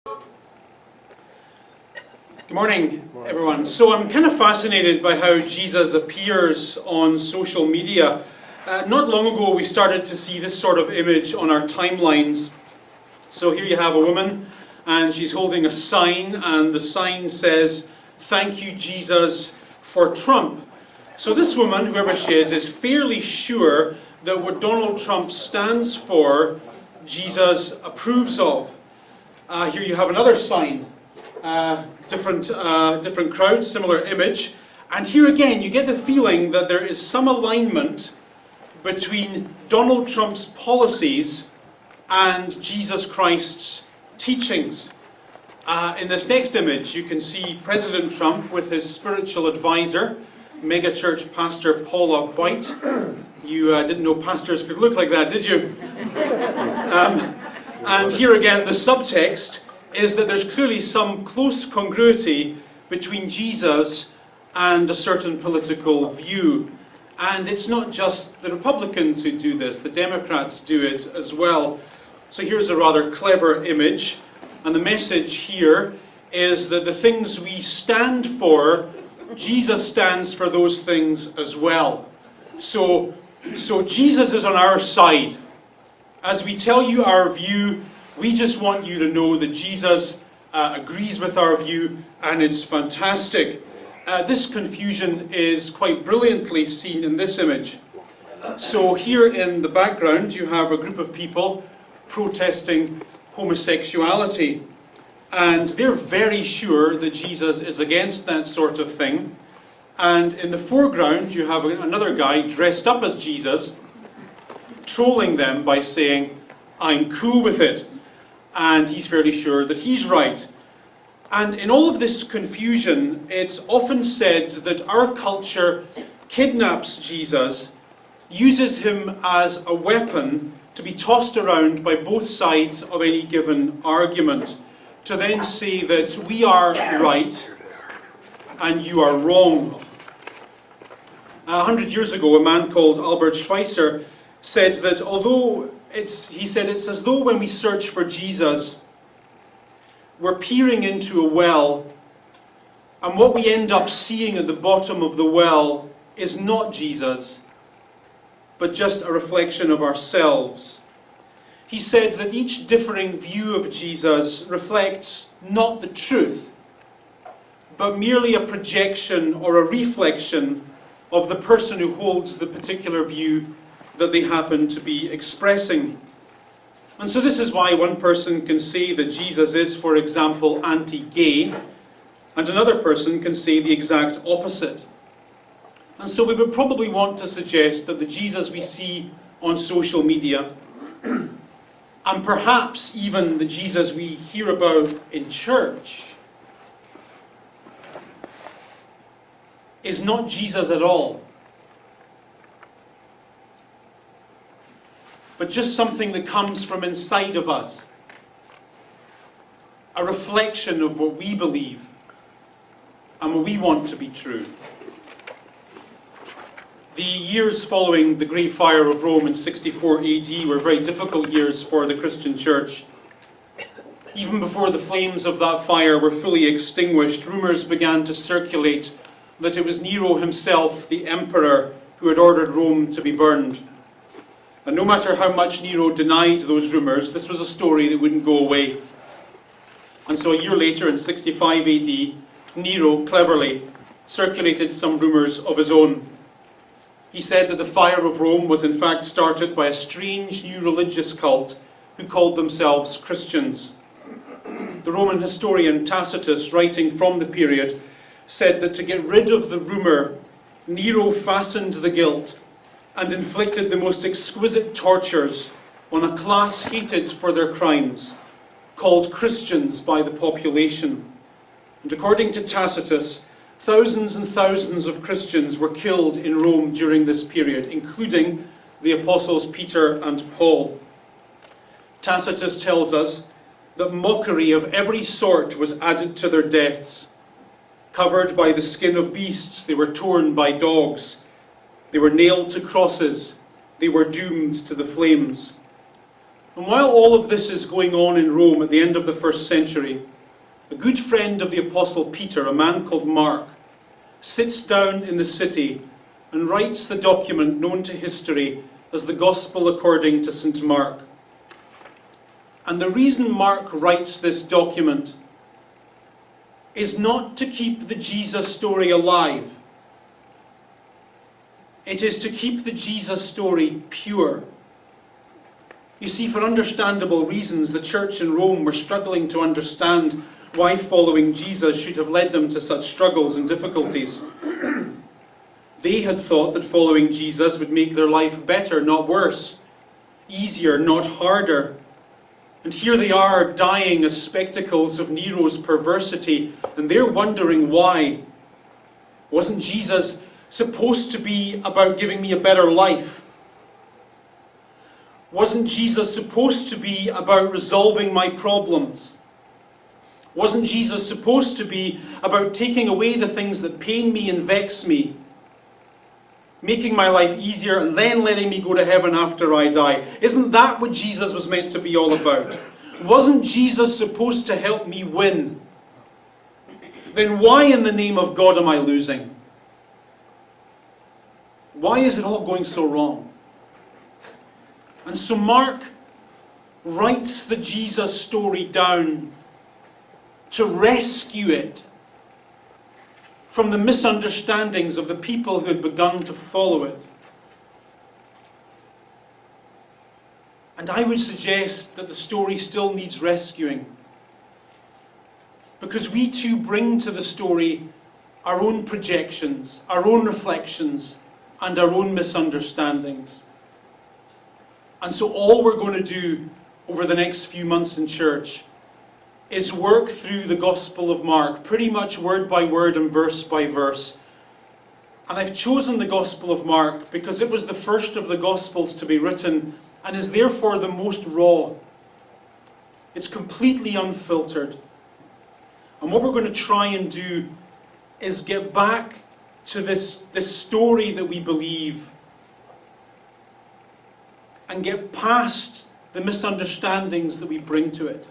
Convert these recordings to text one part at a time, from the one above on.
Good morning, everyone. So I'm kind of fascinated by how Jesus appears on social media. Not long ago we started to see this sort of image on our timelines. So here you have a woman and she's holding a sign, and the sign says, "Thank you, Jesus, for Trump." So this woman, whoever she is fairly sure that what Donald Trump stands for, Jesus approves of. Here you have another sign. Different crowd, similar image. And here again, you get the feeling that there is some alignment between Donald Trump's policies and Jesus Christ's teachings. In this next image, you can see President Trump with his spiritual advisor, megachurch pastor Paula White. You didn't know pastors could look like that, did you? And here again, the subtext is that there's clearly some close congruity between Jesus and a certain political view. And it's not just the Republicans who do this, the Democrats do it as well. So here's a rather clever image, and the message here is that the things we stand for, Jesus stands for those things as well. So Jesus is on our side. As we tell you our view, we just want you to know that Jesus agrees with our view, and it's fantastic. This confusion is quite brilliantly seen in this image. So here in the background you have a group of people protesting homosexuality, and they're very sure that Jesus is against that sort of thing. And in the foreground you have another guy dressed up as Jesus, trolling them by saying, "I'm cool with it." And he's fairly sure that he's right. And in all of this confusion, it's often said that our culture kidnaps Jesus, uses him as a weapon to be tossed around by both sides of any given argument, to then say that we are right and you are wrong. 100 years ago, a man called Albert Schweitzer said that although it's as though when we search for Jesus, we're peering into a well, and what we end up seeing at the bottom of the well is not Jesus, but just a reflection of ourselves. He said that each differing view of Jesus reflects not the truth, but merely a projection or a reflection of the person who holds the particular view that they happen to be expressing. And so this is why one person can say that Jesus is, for example, anti-gay, and another person can say the exact opposite. And so we would probably want to suggest that the Jesus we see on social media, and perhaps even the Jesus we hear about in church, is not Jesus at all, but just something that comes from inside of us. A reflection of what we believe and what we want to be true. The years following the Great Fire of Rome in 64 AD were very difficult years for the Christian church. Even before the flames of that fire were fully extinguished, rumours began to circulate that it was Nero himself, the emperor, who had ordered Rome to be burned. And no matter how much Nero denied those rumours, this was a story that wouldn't go away. And so a year later, in 65 AD, Nero cleverly circulated some rumours of his own. He said that the fire of Rome was in fact started by a strange new religious cult who called themselves Christians. The Roman historian Tacitus, writing from the period, said that to get rid of the rumour, Nero fastened the guilt and inflicted the most exquisite tortures on a class hated for their crimes, called Christians by the population. And according to Tacitus, thousands and thousands of Christians were killed in Rome during this period, including the apostles Peter and Paul. Tacitus tells us that mockery of every sort was added to their deaths. Covered by the skin of beasts, they were torn by dogs. They were nailed to crosses. They were doomed to the flames. And while all of this is going on in Rome at the end of the first century, a good friend of the Apostle Peter, a man called Mark, sits down in the city and writes the document known to history as the Gospel according to St. Mark. And the reason Mark writes this document is not to keep the Jesus story alive. It is to keep the Jesus story pure. You see, for understandable reasons, the church in Rome were struggling to understand why following Jesus should have led them to such struggles and difficulties. They had thought that following Jesus would make their life better, not worse, easier, not harder. And here they are, dying as spectacles of Nero's perversity, and they're wondering why. Wasn't Jesus supposed to be about giving me a better life? Wasn't Jesus supposed to be about resolving my problems? Wasn't Jesus supposed to be about taking away the things that pain me and vex me, making my life easier and then letting me go to heaven after I die? Isn't that what Jesus was meant to be all about? Wasn't Jesus supposed to help me win? Then why in the name of God am I losing? Why is it all going so wrong? And so Mark writes the Jesus story down to rescue it from the misunderstandings of the people who had begun to follow it. And I would suggest that the story still needs rescuing, because we too bring to the story our own projections, our own reflections, and our own misunderstandings. And so all we're going to do over the next few months in church is work through the Gospel of Mark, pretty much word by word and verse by verse. And I've chosen the Gospel of Mark because it was the first of the Gospels to be written and is therefore the most raw. It's completely unfiltered. And what we're going to try and do is get back to this story that we believe and get past the misunderstandings that we bring to it,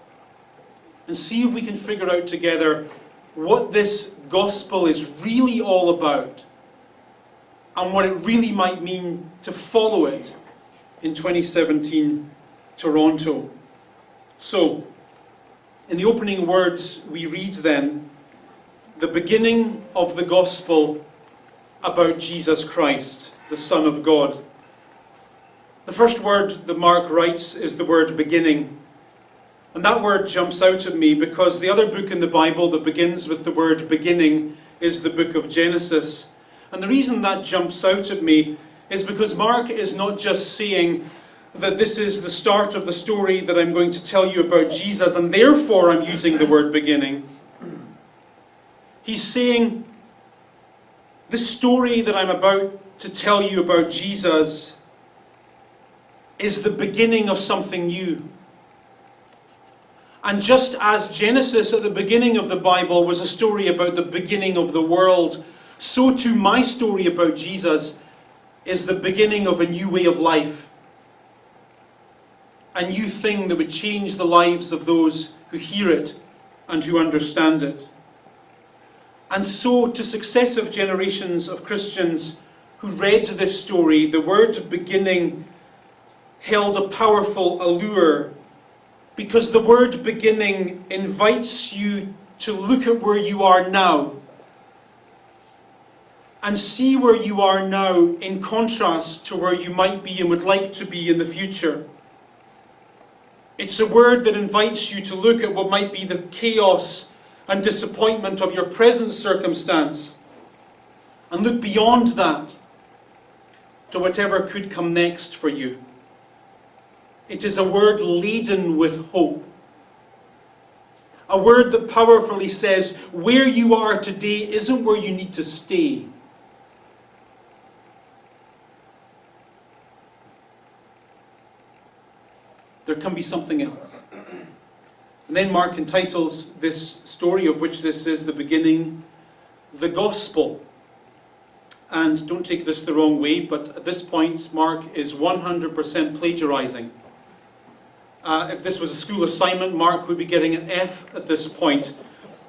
and see if we can figure out together what this gospel is really all about and what it really might mean to follow it in 2017 Toronto. So, in the opening words we read then, the beginning of the gospel about Jesus Christ, the Son of God. The first word that Mark writes is the word beginning. And that word jumps out at me because the other book in the Bible that begins with the word beginning is the book of Genesis. And the reason that jumps out at me is because Mark is not just saying that this is the start of the story that I'm going to tell you about Jesus, and therefore I'm using the word beginning. He's saying the story that I'm about to tell you about Jesus is the beginning of something new. And just as Genesis at the beginning of the Bible was a story about the beginning of the world, so too my story about Jesus is the beginning of a new way of life. A new thing that would change the lives of those who hear it and who understand it. And so to successive generations of Christians who read this story, the word beginning held a powerful allure, because the word beginning invites you to look at where you are now and see where you are now in contrast to where you might be and would like to be in the future. It's a word that invites you to look at what might be the chaos and disappointment of your present circumstance and look beyond that to whatever could come next for you. It is a word laden with hope. A word that powerfully says, where you are today isn't where you need to stay. There can be something else. And then Mark entitles this story, of which this is the beginning, The Gospel. And don't take this the wrong way, but at this point Mark is 100% plagiarizing. If this was a school assignment, Mark would be getting an F at this point.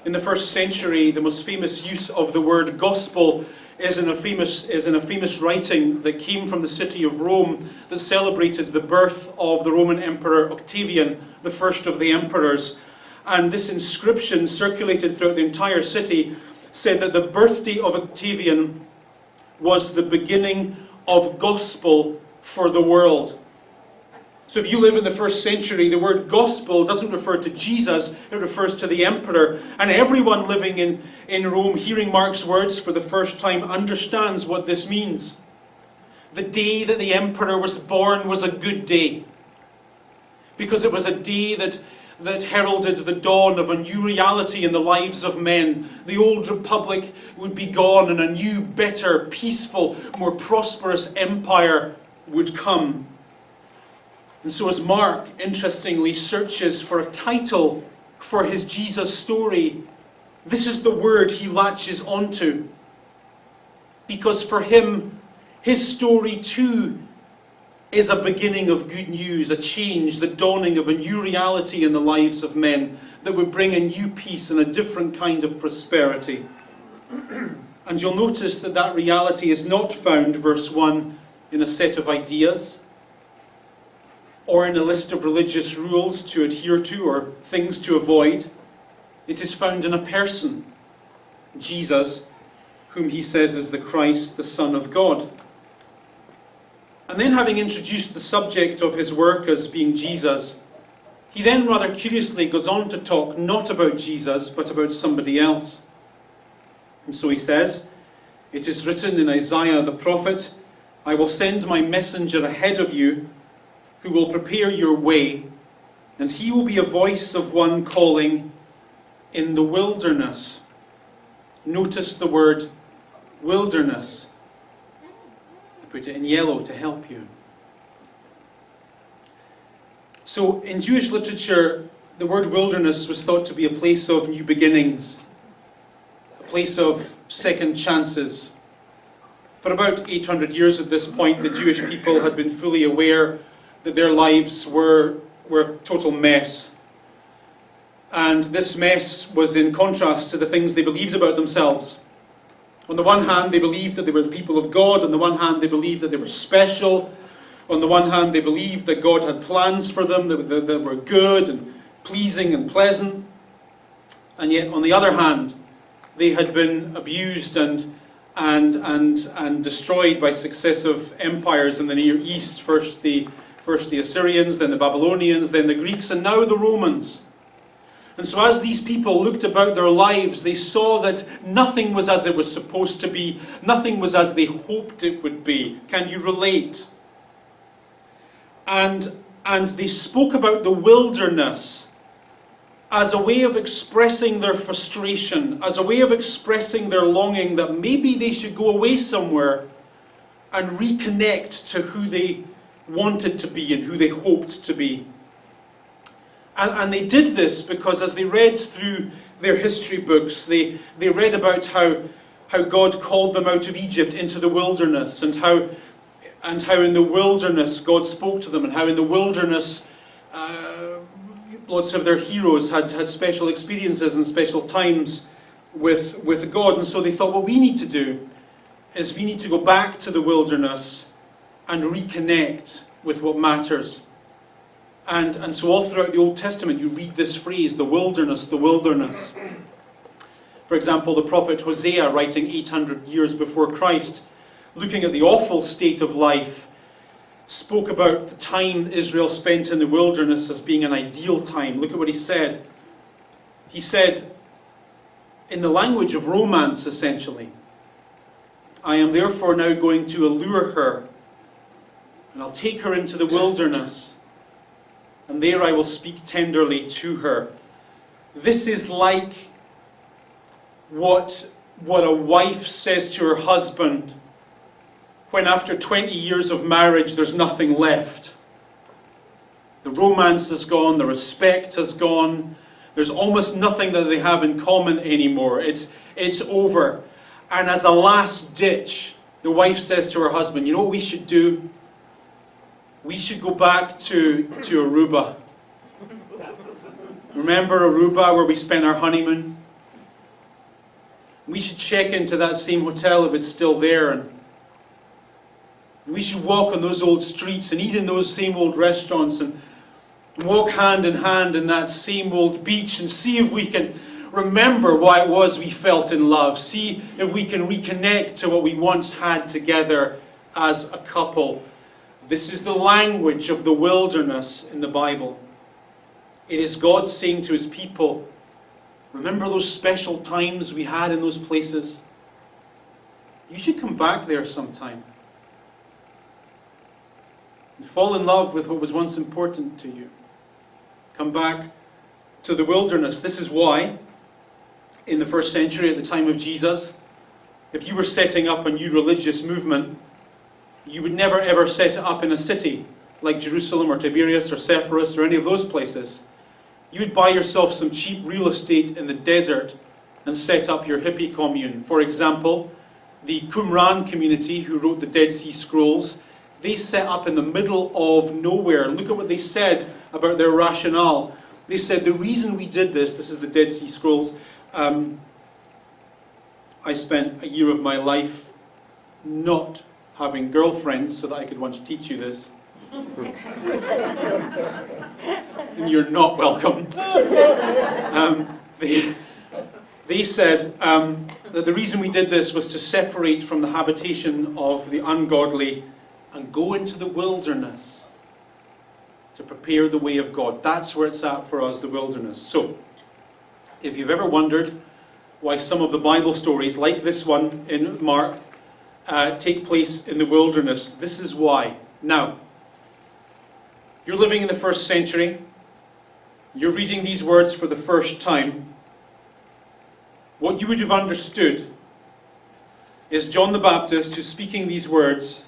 In the first century, the most famous use of the word gospel is in a famous writing that came from the city of Rome that celebrated the birth of the Roman Emperor Octavian, the first of the emperors. And this inscription, circulated throughout the entire city, said that the birthday of Octavian was the beginning of gospel for the world. So if you live in the first century, the word gospel doesn't refer to Jesus, it refers to the emperor. And everyone living in Rome, hearing Mark's words for the first time, understands what this means. The day that the emperor was born was a good day, because it was a day that heralded the dawn of a new reality in the lives of men. The old republic would be gone and a new, better, peaceful, more prosperous empire would come. And so as Mark, interestingly, searches for a title for his Jesus story, this is the word he latches onto. Because for him, his story too is a beginning of good news, a change, the dawning of a new reality in the lives of men that would bring a new peace and a different kind of prosperity. And you'll notice that that reality is not found, verse 1, in a set of ideas, or in a list of religious rules to adhere to or things to avoid. It is found in a person, Jesus, whom he says is the Christ, the Son of God. And then, having introduced the subject of his work as being Jesus, he then rather curiously goes on to talk not about Jesus, but about somebody else. And so he says, "It is written in Isaiah the prophet, I will send my messenger ahead of you, who will prepare your way, and he will be a voice of one calling in the wilderness." Notice the word wilderness. I put it in yellow to help you. So in Jewish literature, the word wilderness was thought to be a place of new beginnings, a place of second chances. For about 800 years at this point, the Jewish people had been fully aware that their lives were a total mess. And this mess was in contrast to the things they believed about themselves. On the one hand, they believed that they were the people of God. On the one hand, they believed that they were special. On the one hand, they believed that God had plans for them that were good and pleasing and pleasant. And yet, on the other hand, they had been abused and destroyed by successive empires in the Near East. First the Assyrians, then the Babylonians, then the Greeks, and now the Romans. And so as these people looked about their lives, they saw that nothing was as it was supposed to be. Nothing was as they hoped it would be. Can you relate? And they spoke about the wilderness as a way of expressing their frustration, as a way of expressing their longing that maybe they should go away somewhere and reconnect to who they wanted to be and who they hoped to be. And they did this because as they read through their history books, they read about how God called them out of Egypt into the wilderness, and how in the wilderness God spoke to them, and how in the wilderness lots of their heroes had special experiences and special times with God. And so they thought, what we need to do is we need to go back to the wilderness and reconnect with what matters. And so all throughout the Old Testament you read this phrase, the wilderness, the wilderness. For example, the prophet Hosea, writing 800 years before Christ, looking at the awful state of life, spoke about the time Israel spent in the wilderness as being an ideal time. Look at what he said. He said, in the language of romance essentially, "I am therefore now going to allure her, and I'll take her into the wilderness, and there I will speak tenderly to her." This is like what a wife says to her husband when after 20 years of marriage there's nothing left. The romance is gone, the respect has gone, there's almost nothing that they have in common anymore. It's over. And as a last ditch, the wife says to her husband, "You know what we should do? We should go back to Aruba. Remember Aruba, where we spent our honeymoon? We should check into that same hotel if it's still there, and we should walk on those old streets and eat in those same old restaurants and walk hand in hand in that same old beach and see if we can remember why it was we felt in love. See if we can reconnect to what we once had together as a couple. This is the language of the wilderness in the Bible. It is God saying to his people, remember those special times we had in those places? You should come back there sometime and fall in love with what was once important to you. Come back to the wilderness. This is why, in the first century, at the time of Jesus, if you were setting up a new religious movement, you would never ever set it up in a city like Jerusalem or Tiberias or Sepphoris or any of those places. You would buy yourself some cheap real estate in the desert and set up your hippie commune. For example, the Qumran community who wrote the Dead Sea Scrolls, they set up in the middle of nowhere. Look at what they said about their rationale. They said, the reason we did this is the Dead Sea Scrolls. I spent a year of my life not having girlfriends so that I could once teach you this. And you're not welcome. They said that the reason we did this was to separate from the habitation of the ungodly and go into the wilderness to prepare the way of God. That's where it's at for us, the wilderness. So, if you've ever wondered why some of the Bible stories, like this one in Mark, take place in the wilderness, this is why. Now, you're living in the first century. You're reading these words for the first time. What you would have understood is John the Baptist, who's speaking these words,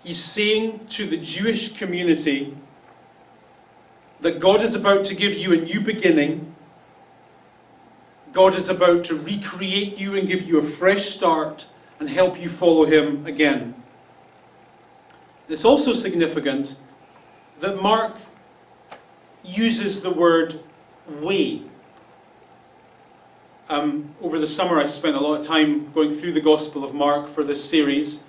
he's saying to the Jewish community that God is about to give you a new beginning. God is about to recreate you and give you a fresh start and help you follow him again. It's also significant that Mark uses the word way. Over the summer I spent a lot of time going through the Gospel of Mark for this series,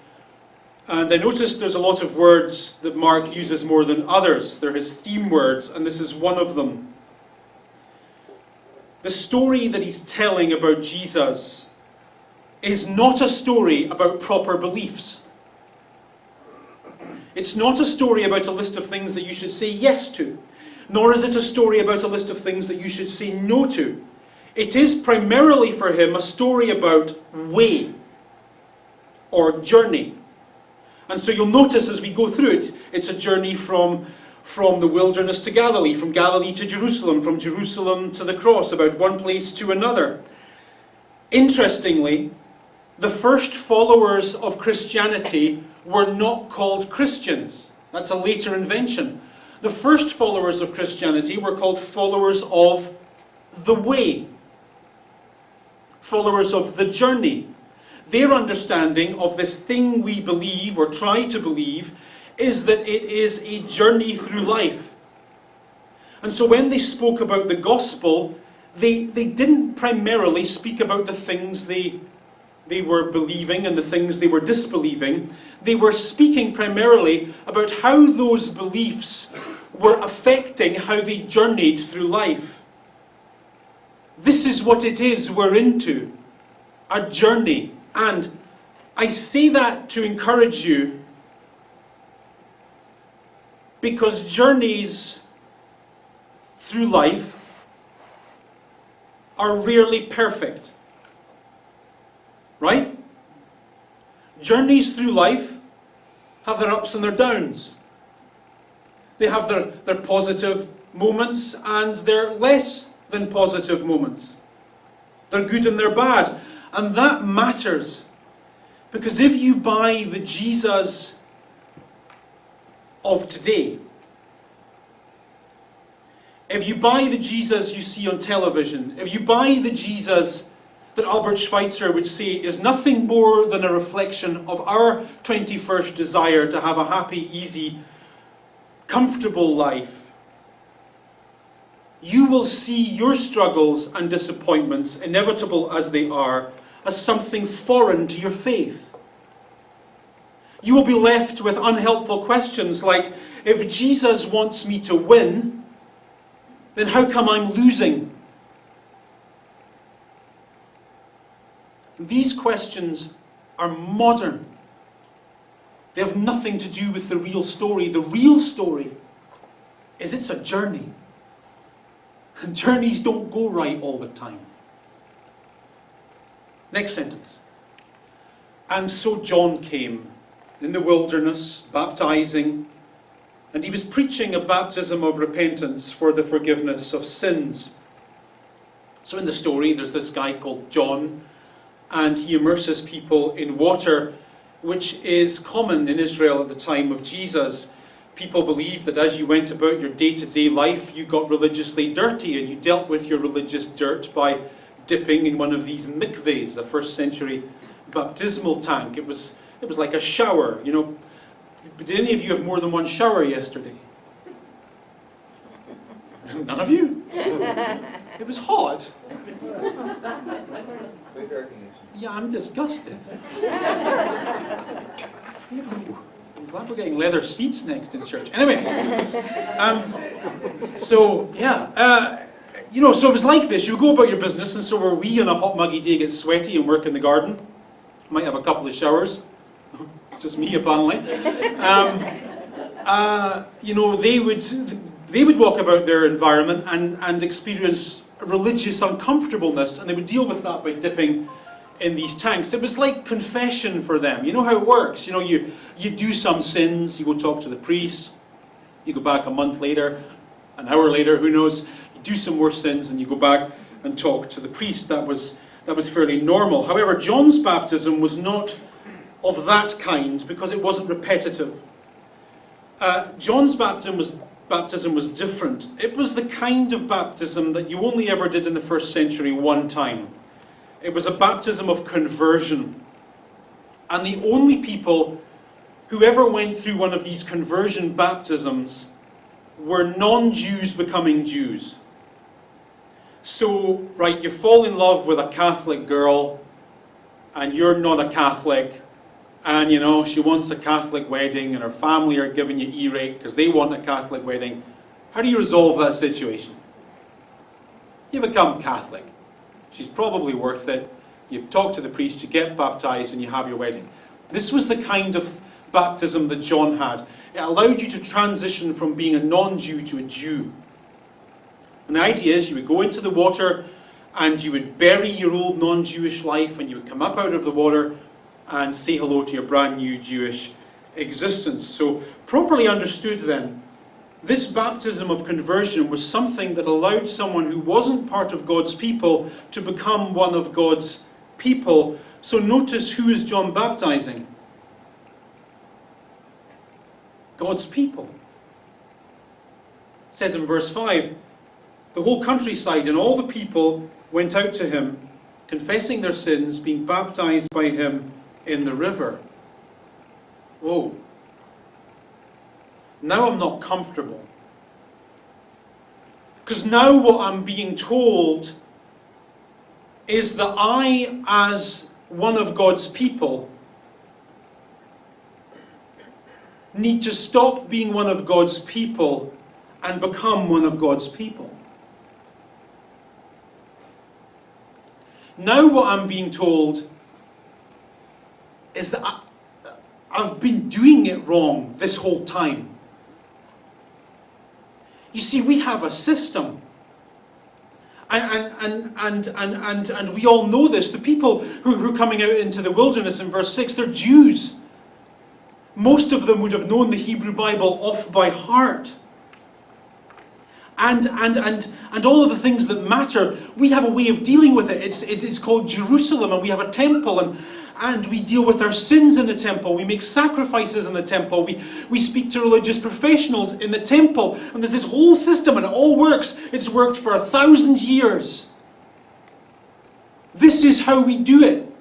and I noticed there's a lot of words that Mark uses more than others. They're his theme words, and this is one of them. The story that he's telling about Jesus is not a story about proper beliefs. It's not a story about a list of things that you should say yes to, nor is it a story about a list of things that you should say no to. It is primarily for him a story about way or journey. And so you'll notice as we go through it, it's a journey from the wilderness to Galilee, from Galilee to Jerusalem, from Jerusalem to the cross, about one place to another. Interestingly, the first followers of Christianity were not called Christians. That's a later invention. The first followers of Christianity were called followers of the way, followers of the journey. Their understanding of this thing we believe or try to believe is that it is a journey through life. And so when they spoke about the gospel, they didn't primarily speak about the things they were believing and the things they were disbelieving. They were speaking primarily about how those beliefs were affecting how they journeyed through life. This is what it is we're into, a journey. And I say that to encourage you because journeys through life are rarely perfect. Right? Journeys through life have their ups and their downs. They have their positive moments and their less than positive moments. They're good and they're bad. And that matters. Because if you buy the Jesus of today, if you buy the Jesus you see on television, if you buy the Jesus that Albert Schweitzer would say is nothing more than a reflection of our 21st desire to have a happy, easy, comfortable life, you will see your struggles and disappointments, inevitable as they are, as something foreign to your faith. You will be left with unhelpful questions like, if Jesus wants me to win, then how come I'm losing? These questions are modern. They have nothing to do with the real story. The real story is it's a journey. And journeys don't go right all the time. Next sentence. And so John came in the wilderness, baptizing, and he was preaching a baptism of repentance for the forgiveness of sins. So in the story, there's this guy called John, and he immerses people in water, which is common in Israel at the time of Jesus. People believed that as you went about your day-to-day life, you got religiously dirty, and you dealt with your religious dirt by dipping in one of these mikvehs, a first century baptismal tank. It was like a shower, you know. Did any of you have more than one shower yesterday? None of you? It was hot. Yeah, I'm disgusted. I'm glad we're getting leather seats next in church. Anyway, so it was like this. You go about your business, and so were we on a hot, muggy day, get sweaty and work in the garden. Might have a couple of showers. Just me, apparently. They would walk about their environment and experience religious uncomfortableness, and they would deal with that by dipping in these tanks. It was like confession for them. You know how it works. You know, you do some sins, you go talk to the priest, you go back a month later, an hour later, who knows, you do some more sins and you go back and talk to the priest. That was fairly normal. However, John's baptism was not of that kind because it wasn't repetitive. John's baptism was different. It was the kind of baptism that you only ever did in the first century one time. It was a baptism of conversion. And the only people who ever went through one of these conversion baptisms were non-Jews becoming Jews. So, right, you fall in love with a Catholic girl, and you're not a Catholic, and you know, she wants a Catholic wedding, and her family are giving you E-rate because they want a Catholic wedding. How do you resolve that situation? You become Catholic. She's probably worth it. You talk to the priest, you get baptized, and you have your wedding. This was the kind of baptism that John had. It allowed you to transition from being a non-Jew to a Jew. And the idea is you would go into the water and you would bury your old non-Jewish life, and you would come up out of the water and say hello to your brand new Jewish existence. So, properly understood then, this baptism of conversion was something that allowed someone who wasn't part of God's people to become one of God's people. So notice, who is John baptizing? God's people. It says in verse 5, the whole countryside and all the people went out to him, confessing their sins, being baptized by him in the river. Whoa. Now I'm not comfortable. Because now what I'm being told is that I, as one of God's people, need to stop being one of God's people and become one of God's people. Now what I'm being told is that I've been doing it wrong this whole time. You see, we have a system. And we all know this. The people who are coming out into the wilderness in verse 6, they're Jews. Most of them would have known the Hebrew Bible off by heart. And all of the things that matter, we have a way of dealing with it. It's called Jerusalem, and we have a temple, and we deal with our sins in the temple. We make sacrifices in the temple. We speak to religious professionals in the temple. And there's this whole system, and it all works. It's worked for 1,000 years. This is how we do it.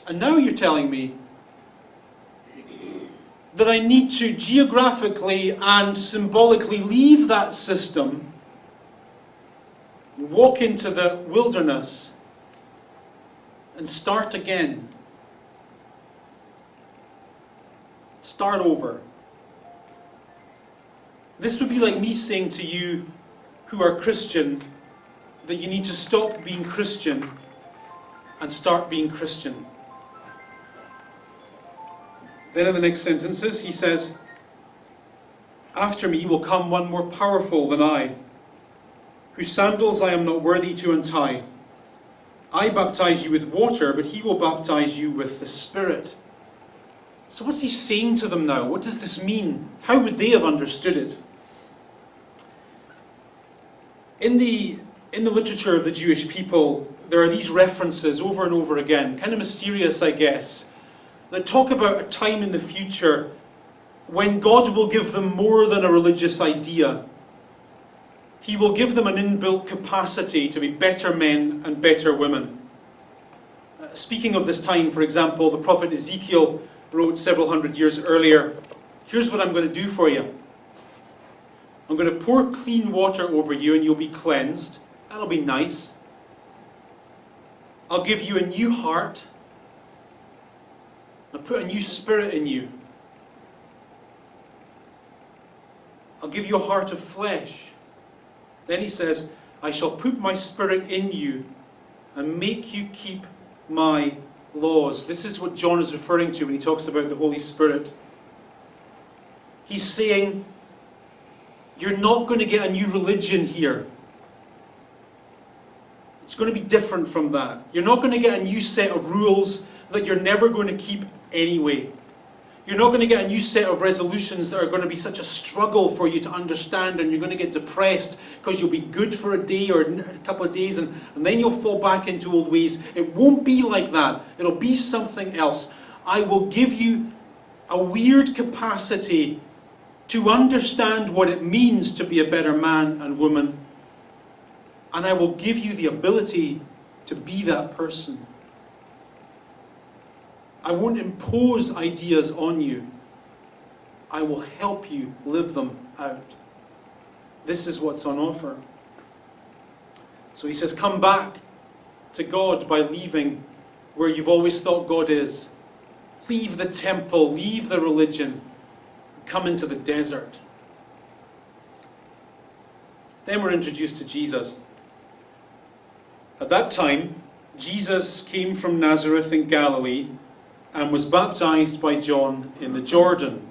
And now you're telling me that I need to geographically and symbolically leave that system, walk into the wilderness, and start again. Start over. This would be like me saying to you who are Christian that you need to stop being Christian and start being Christian. Then in the next sentences he says, "After me will come one more powerful than I, whose sandals I am not worthy to untie. I baptize you with water, but he will baptize you with the Spirit." So what's he saying to them now? What does this mean? How would they have understood it? In the literature of the Jewish people, there are these references over and over again, kind of mysterious, I guess, that talk about a time in the future when God will give them more than a religious idea. He will give them an inbuilt capacity to be better men and better women. Speaking of this time, for example, the prophet Ezekiel wrote several hundred years earlier, "Here's what I'm going to do for you. I'm going to pour clean water over you and you'll be cleansed. That'll be nice. I'll give you a new heart. I'll put a new spirit in you. I'll give you a heart of flesh." Then he says, "I shall put my spirit in you and make you keep my laws." This is what John is referring to when he talks about the Holy Spirit. He's saying, you're not going to get a new religion here. It's going to be different from that. You're not going to get a new set of rules that you're never going to keep anyway. You're not going to get a new set of resolutions that are going to be such a struggle for you to understand, and you're going to get depressed because you'll be good for a day or a couple of days and then you'll fall back into old ways. It won't be like that. It'll be something else. I will give you a weird capacity to understand what it means to be a better man and woman, and I will give you the ability to be that person. I won't impose ideas on you. I will help you live them out. This is what's on offer. So he says, come back to God by leaving where you've always thought God is. Leave the temple, leave the religion, come into the desert. Then we're introduced to Jesus. At that time, Jesus came from Nazareth in Galilee and was baptized by John in the Jordan.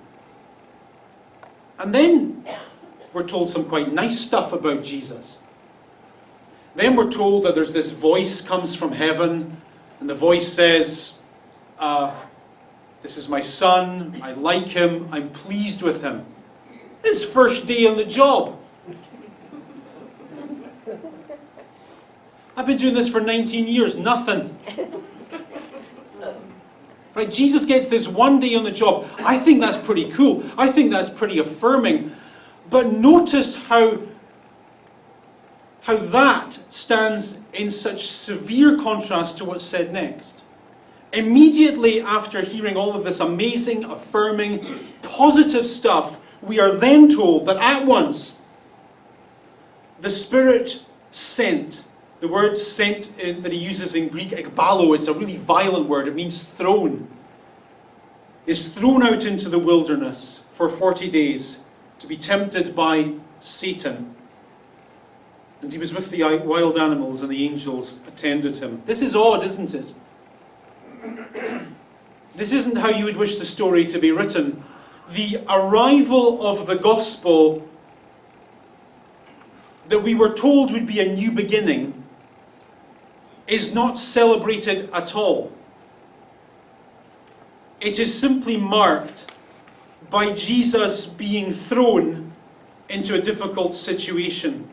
And then we're told some quite nice stuff about Jesus. Then we're told that there's this voice comes from heaven, and the voice says, this is my son, I like him, I'm pleased with him. His first day on the job. I've been doing this for 19 years, nothing. Right, Jesus gets this one day on the job. I think that's pretty cool. I think that's pretty affirming. But notice how that stands in such severe contrast to what's said next. Immediately after hearing all of this amazing, affirming, positive stuff, we are then told that at once the Spirit sent. The word sent that he uses in Greek, ekbalo, it's a really violent word. It means thrown. Is thrown out into the wilderness for 40 days to be tempted by Satan. And he was with the wild animals, and the angels attended him. This is odd, isn't it? This isn't how you would wish the story to be written. The arrival of the gospel that we were told would be a new beginning is not celebrated at all. It is simply marked by Jesus being thrown into a difficult situation.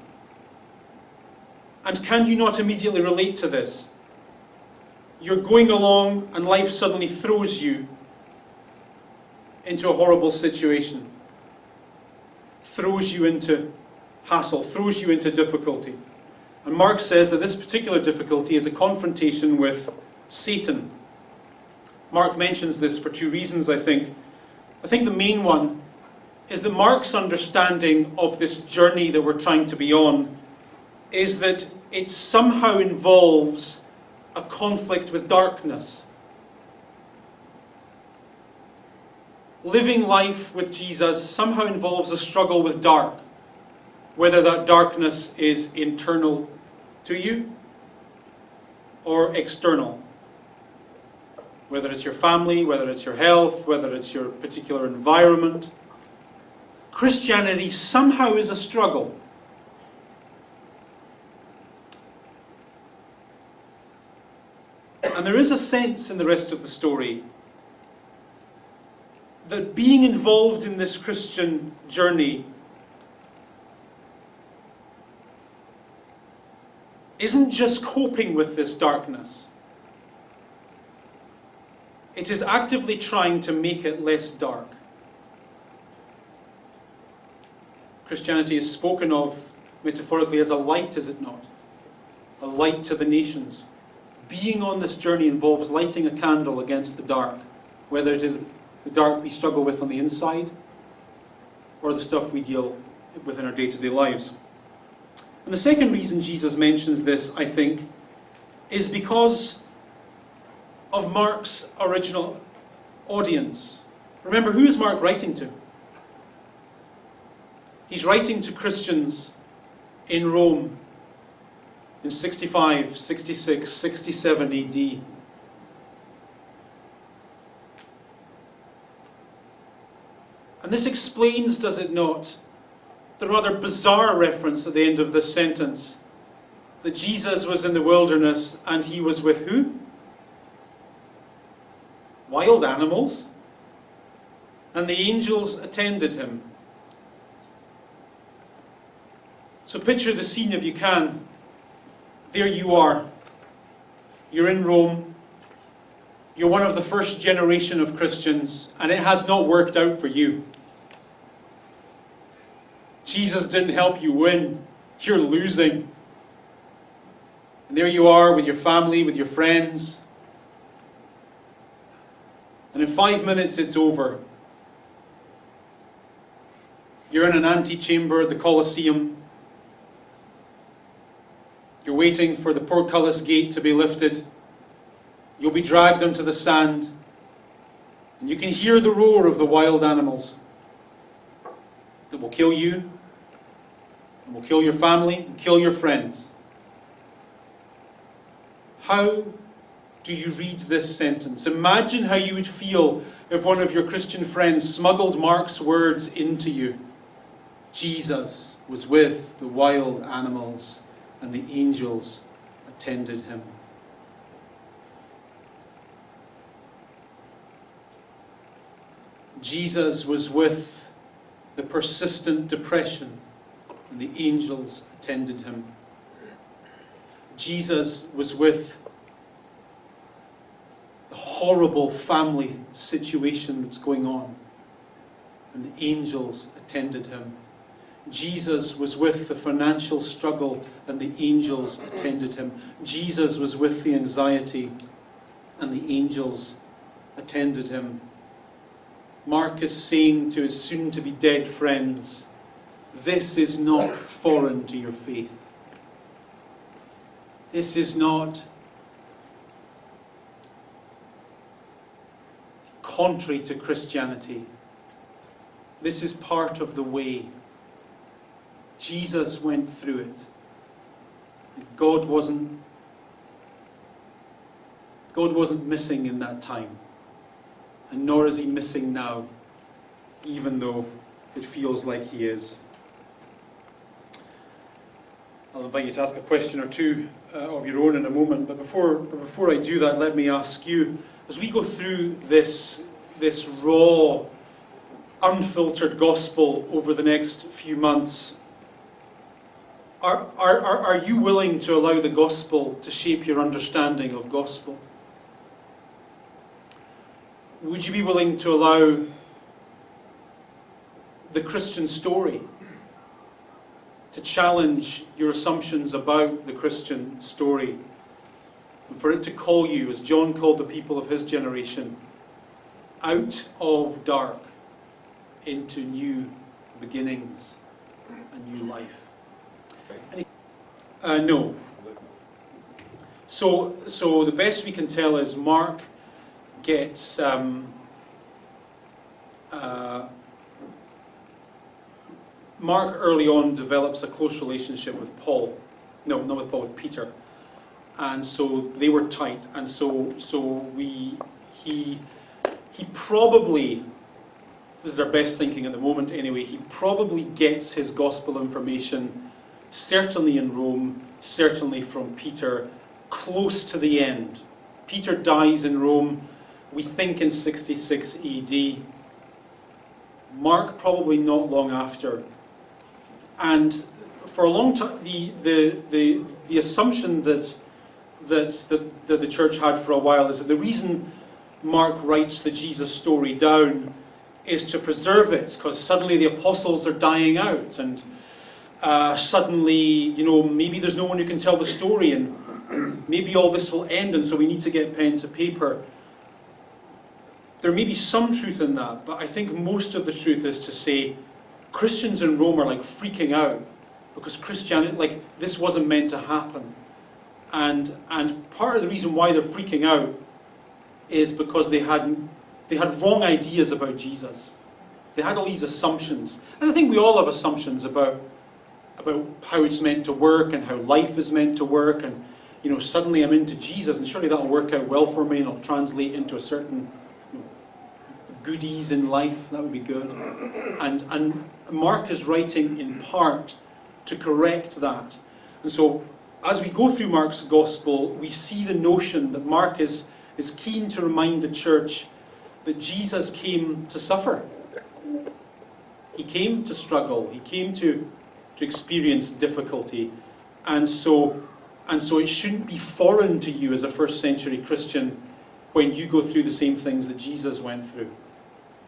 And can you not immediately relate to this? You're going along and life suddenly throws you into a horrible situation. Throws you into hassle, throws you into difficulty. And Mark says that this particular difficulty is a confrontation with Satan. Mark mentions this for two reasons, I think. I think the main one is that Mark's understanding of this journey that we're trying to be on is that it somehow involves a conflict with darkness. Living life with Jesus somehow involves a struggle with dark, whether that darkness is internal to you or external. Whether it's your family, whether it's your health, whether it's your particular environment. Christianity somehow is a struggle. And there is a sense in the rest of the story that being involved in this Christian journey isn't just coping with this darkness. It is actively trying to make it less dark. Christianity is spoken of metaphorically as a light, is it not? A light to the nations. Being on this journey involves lighting a candle against the dark, whether it is the dark we struggle with on the inside or the stuff we deal with in our day-to-day lives. And the second reason Jesus mentions this, I think, is because of Mark's original audience. Remember, who is Mark writing to? He's writing to Christians in Rome in 65, 66, 67 AD. And this explains, does it not, the rather bizarre reference at the end of this sentence, that Jesus was in the wilderness and he was with who? Wild animals. And the angels attended him. So picture the scene if you can. There you are. You're in Rome. You're one of the first generation of Christians, and it has not worked out for you. Jesus didn't help you win. You're losing. And there you are with your family, with your friends. And in 5 minutes it's over. You're in an antechamber at the Colosseum. You're waiting for the portcullis gate to be lifted. You'll be dragged onto the sand. And you can hear the roar of the wild animals that will kill you, and will kill your family, and kill your friends. How do you read this sentence? Imagine how you would feel if one of your Christian friends smuggled Mark's words into you. Jesus was with the wild animals, and the angels attended him. Jesus was with the persistent depression, and the angels attended him. Jesus was with the horrible family situation that's going on, and the angels attended him. Jesus was with the financial struggle, and the angels attended him. Jesus was with the anxiety, and the angels attended him. Mark is saying to his soon-to-be dead friends, this is not foreign to your faith. This is not contrary to Christianity. This is part of the way. Jesus went through it. God wasn't missing in that time. And nor is he missing now, even though it feels like he is. I'll invite you to ask a question or two of your own in a moment, but before I do that, let me ask you, as we go through this raw, unfiltered gospel over the next few months, are you willing to allow the gospel to shape your understanding of gospel? Would you be willing to allow the Christian story to challenge your assumptions about the Christian story, and for it to call you, as John called the people of his generation, out of dark into new beginnings, a new life. No. So the best we can tell is Mark gets Mark early on develops a close relationship with Paul. No, not with Paul, with Peter. And so they were tight. And he probably, this is our best thinking at the moment anyway, he probably gets his gospel information, certainly in Rome, certainly from Peter, close to the end. Peter dies in Rome, we think in 66 AD. Mark probably not long after. And for a long time, the assumption that the church had for a while is that the reason Mark writes the Jesus story down is to preserve it, because suddenly the apostles are dying out, and suddenly, maybe there's no one who can tell the story, and maybe all this will end, and so we need to get pen to paper. There may be some truth in that, but I think most of the truth is to say Christians in Rome are like freaking out because Christianity, this wasn't meant to happen. And part of the reason why they're freaking out is because they had wrong ideas about Jesus. They had all these assumptions. And I think we all have assumptions about how it's meant to work and how life is meant to work, and suddenly I'm into Jesus and surely that'll work out well for me and it'll translate into a certain goodies in life. That would be good. And Mark is writing in part to correct that. And so as we go through Mark's gospel, we see the notion that Mark is keen to remind the church that Jesus came to suffer. He came to struggle. He came to experience difficulty. And so it shouldn't be foreign to you as a first century Christian when you go through the same things that Jesus went through.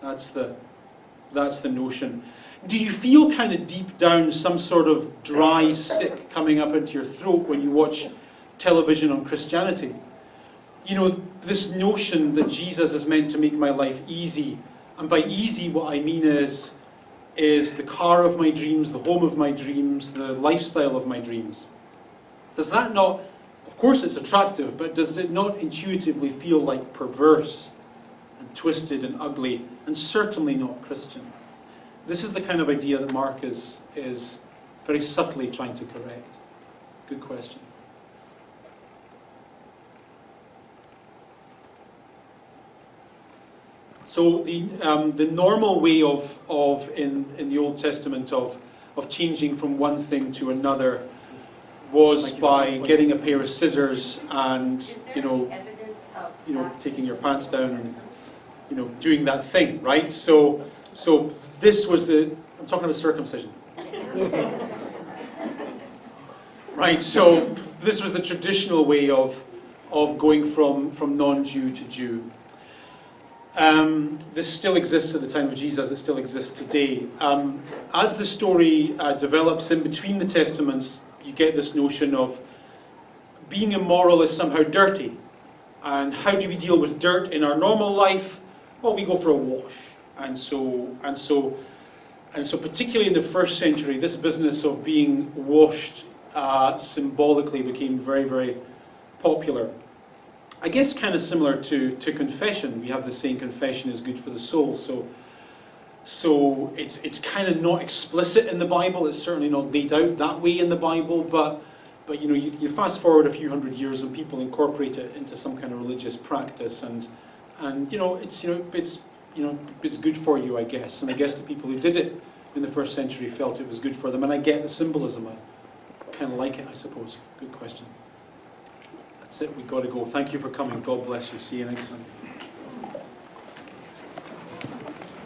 That's the notion. Do you feel kind of deep down some sort of dry sick coming up into your throat when you watch television on Christianity? This notion that Jesus is meant to make my life easy. And by easy, what I mean is the car of my dreams, the home of my dreams, the lifestyle of my dreams. Does that not, of course it's attractive, but does it not intuitively feel like perverse and twisted and ugly, and certainly not Christian? This is the kind of idea that Mark is very subtly trying to correct. Good question. So the normal way of in the Old Testament of changing from one thing to another was by getting a pair of scissors and taking your pants down and doing that thing, right? So this was I'm talking about circumcision. Right, so this was the traditional way of going from non-Jew to Jew. This still exists at the time of Jesus, it still exists today. As the story develops in between the Testaments, you get this notion of being immoral is somehow dirty. And how do we deal with dirt in our normal life? Well, we go for a wash. And so particularly in the first century, this business of being washed symbolically became very, very popular. I guess kind of similar to confession. We have the saying, confession is good for the soul. So it's kind of not explicit in the Bible. It's certainly not laid out that way in the Bible. But you fast forward a few hundred years and people incorporate it into some kind of religious practice, and it's good for you, I guess. And I guess the people who did it in the first century felt it was good for them. And I get the symbolism. I kind of like it, I suppose. Good question. That's it, we've got to go. Thank you for coming. God bless you. See you next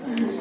Sunday.